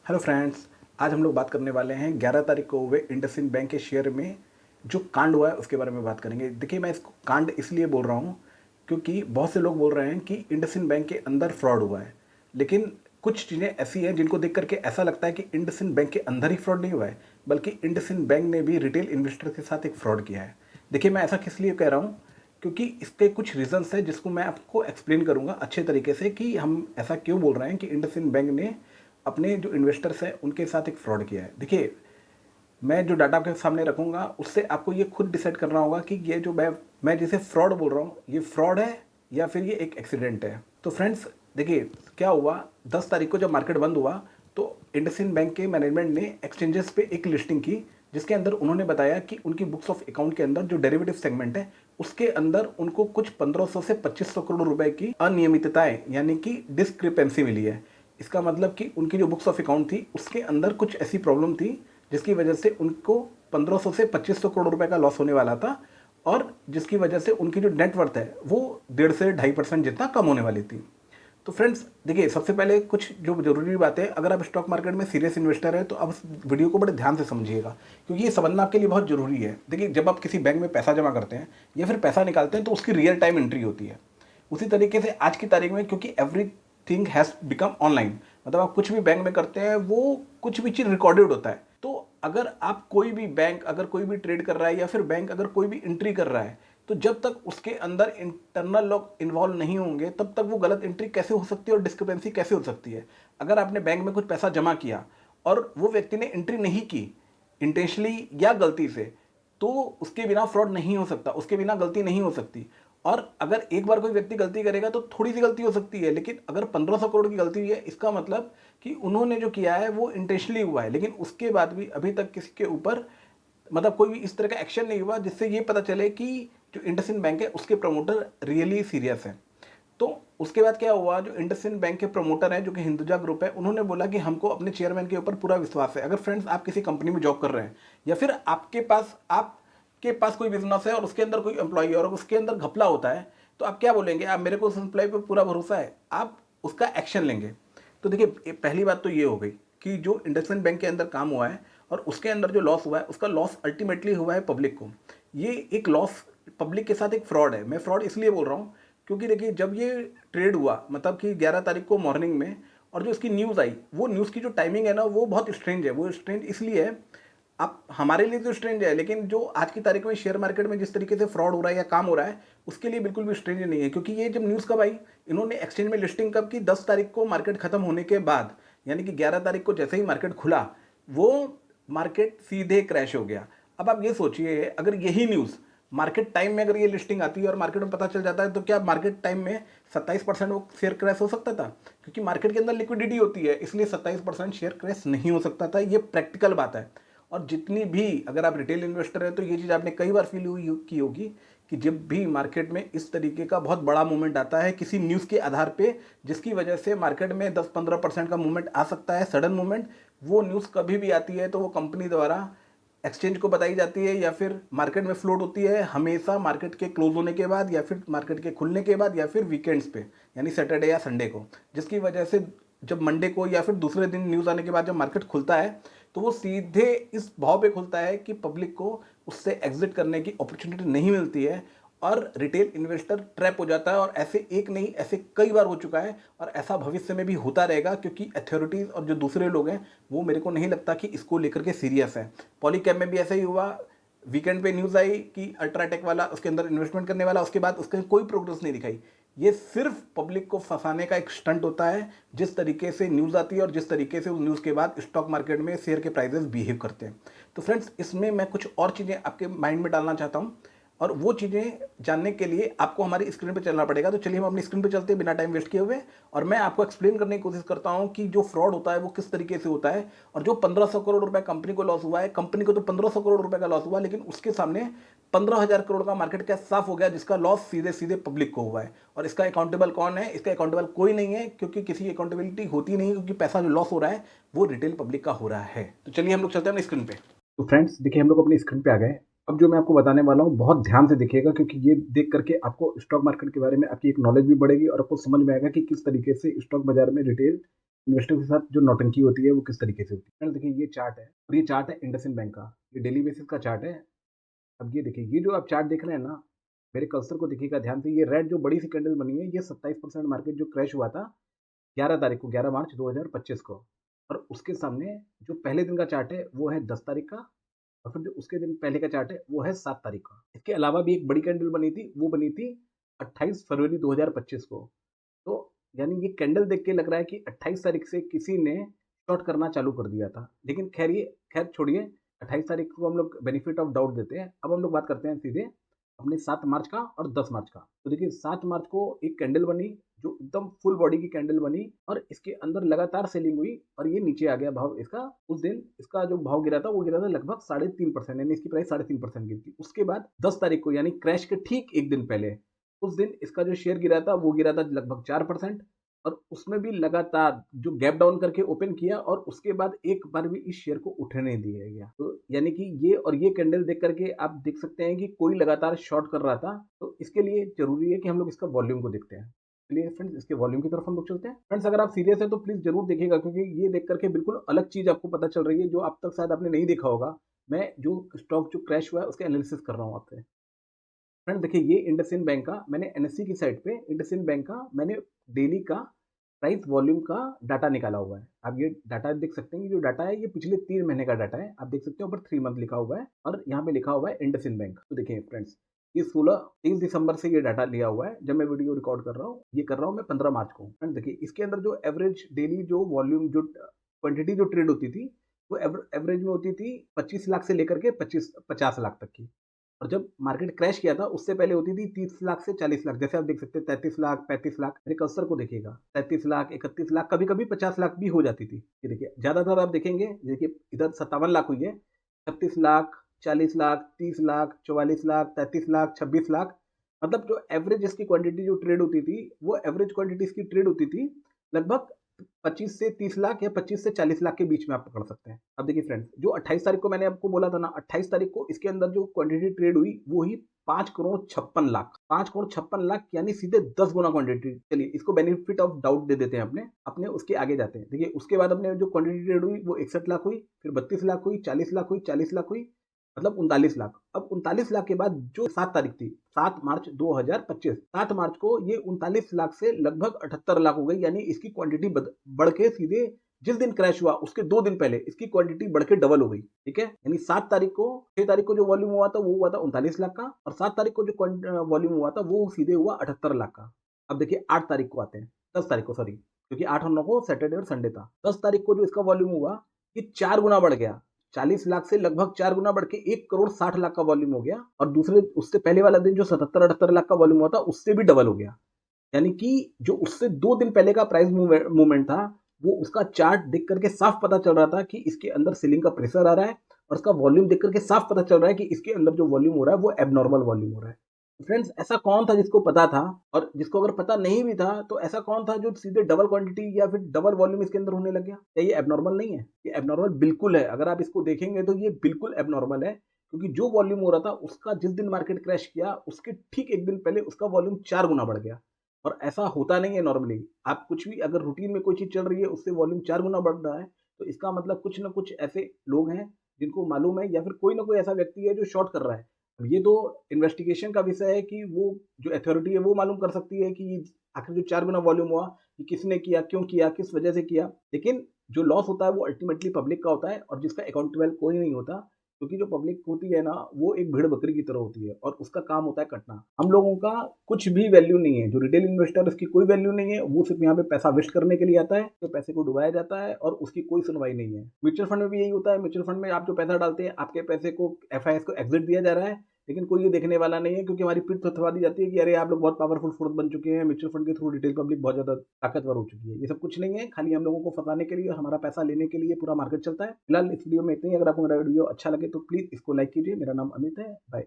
Hello friends, आज हम लोग बात करने वाले हैं 11 तारीख को हुए इंडसइंड बैंक के शेयर में जो कांड हुआ है उसके बारे में बात करेंगे। देखिए, मैं इसको कांड इसलिए बोल रहा हूँ क्योंकि बहुत से लोग बोल रहे हैं कि इंडसइंड बैंक के अंदर फ्रॉड हुआ है, लेकिन कुछ चीज़ें ऐसी हैं जिनको देख करके ऐसा लगता है कि इंडसइंड बैंक के अंदर ही फ्रॉड नहीं हुआ है, बल्कि इंडसइंड बैंक ने भी रिटेल इन्वेस्टर के साथ एक फ्रॉड किया है। देखिए, मैं ऐसा किस लिए कह रहा हूँ, क्योंकि इसके कुछ रीजंस हैं जिसको मैं आपको एक्सप्लेन करूंगा अच्छे तरीके से कि हम ऐसा क्यों बोल रहे हैं कि इंडसइंड बैंक ने अपने जो इन्वेस्टर्स हैं उनके साथ एक फ्रॉड किया है। देखिए, मैं जो डाटा आपके सामने रखूंगा उससे आपको ये खुद डिसाइड करना होगा कि ये जो मैं जिसे फ्रॉड बोल रहा हूँ ये फ्रॉड है या फिर ये एक एक्सीडेंट है। तो फ्रेंड्स, देखिए क्या हुआ, 10 तारीख को जब मार्केट बंद हुआ तो इंडसइंड बैंक के मैनेजमेंट ने एक्सचेंजेस पे एक लिस्टिंग की, जिसके अंदर उन्होंने बताया कि उनकी बुक्स ऑफ अकाउंट के अंदर जो डेरिवेटिव सेगमेंट है उसके अंदर उनको कुछ 1500 से 2500 करोड़ रुपए की अनियमितताएं यानी कि डिस्क्रिपेंसी मिली है। इसका मतलब कि उनकी जो बुक्स ऑफ अकाउंट थी उसके अंदर कुछ ऐसी प्रॉब्लम थी जिसकी वजह से उनको 1500 से 2500 करोड़ रुपए का लॉस होने वाला था, और जिसकी वजह से उनकी जो नेटवर्थ है वो 1.5 से 2.5% जितना कम होने वाली थी। तो फ्रेंड्स, देखिए सबसे पहले कुछ जो जरूरी बात है, अगर आप स्टॉक मार्केट में सीरियस इन्वेस्टर है तो आप इस वीडियो को बड़े ध्यान से समझिएगा, क्योंकि ये समझना आपके लिए बहुत जरूरी है। देखिए, जब आप किसी बैंक में पैसा जमा करते हैं या फिर पैसा निकालते हैं तो उसकी रियल टाइम एंट्री होती है। उसी तरीके से आज की तारीख में, क्योंकि एवरीथिंग हैज़ बिकम ऑनलाइन, मतलब आप कुछ भी बैंक में करते हैं वो कुछ भी चीज़ रिकॉर्डेड होता है। तो अगर आप कोई भी बैंक अगर कोई भी ट्रेड कर रहा है या फिर बैंक अगर कोई भी एंट्री कर रहा है, तो जब तक उसके अंदर इंटरनल लोग इन्वॉल्व नहीं होंगे तब तक वो गलत एंट्री कैसे हो सकती है और डिस्क्रिपेंसी कैसे हो सकती है। अगर आपने बैंक में कुछ पैसा जमा किया और वो व्यक्ति ने एंट्री नहीं की इंटेंशनली या गलती से, तो उसके बिना फ्रॉड नहीं हो सकता, उसके बिना गलती नहीं हो सकती। और अगर एक बार कोई व्यक्ति गलती करेगा तो थोड़ी सी गलती हो सकती है, लेकिन अगर 1500 करोड़ की गलती हुई है इसका मतलब कि उन्होंने जो किया है वो इंटेंशनली हुआ है, लेकिन उसके बाद भी अभी तक किसी के ऊपर मतलब कोई भी इस तरह का एक्शन नहीं हुआ जिससे ये पता चले कि जो इंडसइंड बैंक है उसके प्रमोटर रियली सीरियस हैं। तो उसके बाद क्या हुआ, जो इंडसइंड बैंक के प्रमोटर हैं जो कि हिंदुजा ग्रुप है, उन्होंने बोला कि हमको अपने चेयरमैन के ऊपर पूरा विश्वास है। अगर फ्रेंड्स आप किसी कंपनी में जॉब कर रहे हैं या फिर आपके पास कोई बिजनेस है और उसके अंदर कोई एम्प्लॉय है और उसके अंदर घपला होता है, तो आप क्या बोलेंगे, आप मेरे को उस एम्प्लॉय पर पूरा भरोसा है, आप उसका एक्शन लेंगे। तो देखिए, पहली बात तो ये हो गई कि जो इंडसइंड बैंक के अंदर काम हुआ है और उसके अंदर जो लॉस हुआ है उसका लॉस अल्टीमेटली हुआ है पब्लिक को। ये एक लॉस पब्लिक के साथ एक फ्रॉड है। मैं फ्रॉड इसलिए बोल रहा हूँ क्योंकि देखिए, जब ये ट्रेड हुआ मतलब कि 11 तारीख को मॉर्निंग में, और जो इसकी न्यूज़ आई वो न्यूज़ की जो टाइमिंग है ना वो बहुत स्ट्रेंज है। वो स्ट्रेंज इसलिए है, आप हमारे लिए तो स्ट्रेंज है, लेकिन जो आज की तारीख में शेयर मार्केट में जिस तरीके से फ्रॉड हो रहा है या काम हो रहा है उसके लिए बिल्कुल भी स्ट्रेंज नहीं है। क्योंकि ये जब न्यूज़ कब आई, इन्होंने एक्सचेंज में लिस्टिंग कब की, 10 तारीख को मार्केट खत्म होने के बाद, यानी कि 11 तारीख को जैसे ही मार्केट खुला वो मार्केट सीधे क्रैश हो गया। अब आप ये सोचिए, अगर यही न्यूज़ मार्केट टाइम में अगर ये लिस्टिंग आती है और मार्केट में पता चल जाता है तो क्या मार्केट टाइम में 27% वो शेयर क्रैश हो सकता था? क्योंकि मार्केट के अंदर लिक्विडिटी होती है इसलिए 27% शेयर क्रैश नहीं हो सकता था। ये प्रैक्टिकल बात है। और जितनी भी, अगर आप रिटेल इन्वेस्टर हैं तो ये चीज़ आपने कई बार फील हुई की होगी कि जब भी मार्केट में इस तरीके का बहुत बड़ा मूवमेंट आता है किसी न्यूज़ के आधार पे, जिसकी वजह से मार्केट में 10-15% का मूवमेंट आ सकता है, सडन मूवमेंट, वो न्यूज़ कभी भी आती है तो वो कंपनी द्वारा एक्सचेंज को बताई जाती है या फिर मार्केट में फ्लोट होती है हमेशा मार्केट के क्लोज होने के बाद या फिर मार्केट के खुलने के बाद या फिर वीकेंड्स पे, यानी सैटरडे या संडे को। जिसकी वजह से जब मंडे को या फिर दूसरे दिन न्यूज़ आने के बाद जब मार्केट खुलता है तो वो सीधे इस भाव पे खुलता है कि पब्लिक को उससे एग्जिट करने की अपॉर्चुनिटी नहीं मिलती है और रिटेल इन्वेस्टर ट्रैप हो जाता है। और ऐसे एक नहीं, ऐसे कई बार हो चुका है और ऐसा भविष्य में भी होता रहेगा, क्योंकि अथॉरिटीज़ और जो दूसरे लोग हैं वो मेरे को नहीं लगता कि इसको लेकर के सीरियस है। पॉलीकैब में भी ऐसा ही हुआ, वीकेंड पे न्यूज़ आई कि अल्ट्राटेक वाला उसके अंदर इन्वेस्टमेंट करने वाला, उसके बाद उसके कोई प्रोग्रेस नहीं दिखाई। ये सिर्फ पब्लिक को फंसाने का एक स्टंट होता है। जिस तरीके से न्यूज़ आती है और जिस तरीके से उस न्यूज़ के बाद स्टॉक मार्केट में शेयर के प्राइसेस बिहेव करते हैं। तो फ्रेंड्स, इसमें मैं कुछ और चीज़ें आपके माइंड में डालना चाहता हूँ और वो चीज़ें जानने के लिए आपको हमारी स्क्रीन पे चलना पड़ेगा। तो चलिए हम अपनी स्क्रीन पे चलते हैं बिना टाइम वेस्ट किए हुए, और मैं आपको एक्सप्लेन करने की कोशिश करता हूँ कि जो फ्रॉड होता है वो किस तरीके से होता है। और जो 1500 करोड़ रुपए कंपनी को लॉस हुआ है, कंपनी को तो 1500 करोड़ रुपए का लॉस हुआ, लेकिन उसके सामने 15,000 करोड़ का मार्केट कैप साफ हो गया जिसका लॉस सीधे सीधे पब्लिक को हुआ है। और इसका अकाउंटेबल कौन है? इसका अकाउंटेबल कोई नहीं है, क्योंकि किसी अकाउंटेबिलिटी होती नहीं है, क्योंकि पैसा जो लॉस हो रहा है वो रिटेल पब्लिक का हो रहा है। तो चलिए हम लोग चलते हैं अपनी स्क्रीन पे। तो फ्रेंड्स, देखिए हम लोग अपनी स्क्रीन पे आ गए। अब जो मैं आपको बताने वाला हूँ बहुत ध्यान से देखिएगा, क्योंकि ये देख करके आपको स्टॉक मार्केट के बारे में आपकी एक नॉलेज भी बढ़ेगी और आपको समझ में आएगा कि किस तरीके से स्टॉक बाजार में रिटेल इन्वेस्टर के साथ जो नौटंकी होती है वो किस तरीके से होती है। फ्रेंड्स देखिए ये चार्ट है और ये चार्ट है इंडसइंड बैंक का, ये डेली बेसिस का चार्ट है। अब ये देखिए ये जो आप चार्ट देख रहे हैं ना, मेरे कर्सर को देखिएगा ध्यान से, ये रेड जो बड़ी सी कैंडल बनी है ये 27% मार्केट जो क्रैश हुआ था 11 तारीख को, 11 मार्च 2025 को। और उसके सामने जो पहले दिन का चार्ट है वो है 10 तारीख का, और फिर जो उसके दिन पहले का चार्ट है वो है 7 तारीख का। इसके अलावा भी एक बड़ी कैंडल बनी थी, वो बनी थी 28 फरवरी 2025 को। तो यानी ये कैंडल देख के लग रहा है कि 28 तारीख से किसी ने शॉर्ट करना चालू कर दिया था। लेकिन खैर छोड़िए, 28 तारीख को हम लोग बेनिफिट ऑफ डाउट देते हैं। अब हम लोग बात करते हैं सीधे अपने 7 मार्च का और 10 मार्च का। तो देखिए 7 मार्च को एक कैंडल बनी जो एकदम फुल बॉडी की कैंडल बनी, और इसके अंदर लगातार सेलिंग हुई और ये नीचे आ गया भाव इसका। उस दिन इसका जो भाव गिरा था वो गिरा था लगभग 3.5%, यानी इसकी प्राइस 3.5% गिरी थी। उसके बाद 10 तारीख को यानी क्रैश के ठीक एक दिन पहले, उस दिन इसका जो शेयर गिरा था वो गिरा था लगभग 4%, और उसमें भी लगातार जो गैप डाउन करके ओपन किया और उसके बाद एक बार भी इस शेयर को उठने नहीं दिया गया। तो यानी कि ये कैंडल देख करके आप देख सकते हैं कि कोई लगातार शॉर्ट कर रहा था। तो इसके लिए जरूरी है कि हम लोग इसका वॉल्यूम को देखते हैं। चलिए फ्रेंड्स इसके वॉल्यूम की तरफ हम लोग चलते हैं। फ्रेंड्स अगर आप सीरियस है तो प्लीज जरूर देखिएगा, क्योंकि ये देख करके बिल्कुल अलग चीज आपको पता चल रही है जो अब तक शायद आपने नहीं देखा होगा। मैं जो स्टॉक जो क्रैश हुआ है उसके एनालिसिस कर रहा हूँ आपसे। फ्रेंड देखिए ये इंडसइंड बैंक का मैंने एनएससी की साइट पे इंडसइंड बैंक का मैंने डेली का प्राइस वॉल्यूम का डाटा निकाला हुआ है। आप ये डाटा देख सकते हैं, ये जो डाटा है ये पिछले 3 महीने का डाटा है। आप देख सकते हैं ऊपर 3 मंथ लिखा हुआ है और यहाँ पे लिखा हुआ है इंडसइंड बैंक। तो देखिए फ्रेंड्स ये 30 दिसंबर से ये डाटा लिया हुआ है। जब मैं वीडियो रिकॉर्ड कर रहा हूँ, ये कर रहा हूँ मैं 15 मार्च को। फ्रेंड देखिए इसके अंदर जो एवरेज डेली जो वॉल्यूम जो क्वांटिटी जो ट्रेड होती थी वो एवरेज में होती थी 25 लाख से लेकर के 50 लाख तक की। और जब मार्केट क्रैश किया था उससे पहले होती थी 30 लाख से 40 लाख। जैसे आप देख सकते हैं 33 लाख 35 लाख, मेरे कर्सर को देखिएगा 33 लाख 31 लाख, कभी कभी 50 लाख भी हो जाती थी। ये देखिए ज्यादातर आप देखेंगे, देखिए इधर 57 लाख हुई है, 36 लाख 40 लाख 30 लाख 44 लाख 33 लाख 26 लाख। मतलब जो एवरेज इसकी क्वांटिटी जो ट्रेड होती थी वो एवरेज क्वांटिटी इसकी ट्रेड होती थी लगभग 25 से 30 लाख या 25 से 40 लाख के बीच में आप पकड़ सकते हैं। अब देखिए फ्रेंड्स जो 28 तारीख को मैंने आपको बोला था ना, 28 तारीख को इसके अंदर जो क्वांटिटी ट्रेड हुई वो ही 5,56,00,000, 5,56,00,000 यानी सीधे 10 गुना क्वांटिटी। चलिए इसको बेनिफिट ऑफ डाउट दे देते हैं अपने अपने उसके आगे जाते हैं। देखिए उसके बाद अपने जो क्वांटिटी ट्रेड हुई वो 61 लाख हुई, फिर 32 लाख हुई, 40 लाख हुई, 40 लाख हुई, मतलब 39 लाख। अब 39 लाख के बाद जो 7 तारीख थी 7 मार्च 2025, 7 मार्च को ये 39 लाख से लगभग 78 लाख हो गई। यानी इसकी क्वांटिटी बढ़ के सीधे जिस दिन क्रैश हुआ उसके 2 दिन पहले इसकी क्वांटिटी बढ़ के डबल हो गई। ठीक है, यानी 7 तारीख को 6 तारीख को जो वॉल्यूम हुआ था वो हुआ था 39 लाख का, और 7 तारीख को जो वॉल्यूम हुआ था वो सीधे हुआ 78 लाख का। अब देखिए 8 तारीख को आते हैं, 10 तारीख को सॉरी, क्योंकि 8 और 9 को सैटरडे और संडे था। 10 तारीख को जो इसका वॉल्यूम हुआ ये 4 गुना बढ़ गया, 40 लाख से लगभग 4 गुना बढ़ के 1,60,00,000 का वॉल्यूम हो गया। और दूसरे उससे पहले वाला दिन जो 77-78 लाख का वॉल्यूम हुआ था उससे भी डबल हो गया। यानी कि जो उससे 2 दिन पहले का प्राइस मूवमेंट था वो उसका चार्ट देख करके साफ पता चल रहा था कि इसके अंदर सेलिंग का प्रेशर आ रहा है, और उसका वॉल्यूम देख करके साफ पता चल रहा है कि इसके अंदर जो वॉल्यूम हो रहा है वो एबनॉर्मल वॉल्यूम हो रहा है। फ्रेंड्स ऐसा कौन था जिसको पता था, और जिसको अगर पता नहीं भी था तो ऐसा कौन था जो सीधे डबल क्वांटिटी या फिर डबल वॉल्यूम इसके अंदर होने लग गया? क्या ये एबनॉर्मल नहीं है? ये एबनॉर्मल बिल्कुल है। अगर आप इसको देखेंगे तो ये बिल्कुल एबनॉर्मल है, क्योंकि जो वॉल्यूम हो रहा था उसका जिस दिन मार्केट क्रैश किया उसके ठीक एक दिन पहले उसका वॉल्यूम 4 गुना बढ़ गया। और ऐसा होता नहीं है नॉर्मली। आप कुछ भी अगर रूटीन में कोई चीज चल रही है उससे वॉल्यूम 4 गुना बढ़ रहा है तो इसका मतलब कुछ ना कुछ ऐसे लोग हैं जिनको मालूम है, या फिर कोई ना कोई ऐसा व्यक्ति है जो शॉर्ट कर रहा है। अब ये तो इन्वेस्टिगेशन का विषय है कि वो जो अथॉरिटी है वो मालूम कर सकती है कि आखिर जो 4 गुना वॉल्यूम हुआ ये किसने किया, क्यों किया, किस वजह से किया। लेकिन जो लॉस होता है वो अल्टीमेटली पब्लिक का होता है, और जिसका अकाउंटेबल कोई नहीं होता, क्योंकि जो पब्लिक होती है ना वो एक भेड़ बकरी की तरह होती है और उसका काम होता है कटना। हम लोगों का कुछ भी वैल्यू नहीं है, जो रिटेल इन्वेस्टर उसकी कोई वैल्यू नहीं है, वो सिर्फ यहाँ पे पैसा वेस्ट करने के लिए आता है, तो पैसे को डुबाया जाता है और उसकी कोई सुनवाई नहीं है। म्यूचुअल फंड में भी यही होता है। म्यूचुअल फंड में आप जो पैसा डालते हैं आपके पैसे को एफआईएस को एग्जिट दिया जा रहा है, लेकिन कोई ये देखने वाला नहीं है, क्योंकि हमारी पीठ थपथपा दी जाती है कि अरे आप लोग बहुत पावरफुल फोर्स बन चुके हैं, म्यूचुअल फंड के थ्रू रिटेल पब्लिक बहुत ज्यादा ताकतवर हो चुकी है। ये सब कुछ नहीं है, खाली हम लोगों को फंसाने के लिए और हमारा पैसा लेने के लिए पूरा मार्केट चलता है। फिलहाल इस वीडियो में इतना ही। अगर आपको मेरा वीडियो अच्छा लगे तो प्लीज इसको लाइक कीजिए। मेरा नाम अमित है। बाय।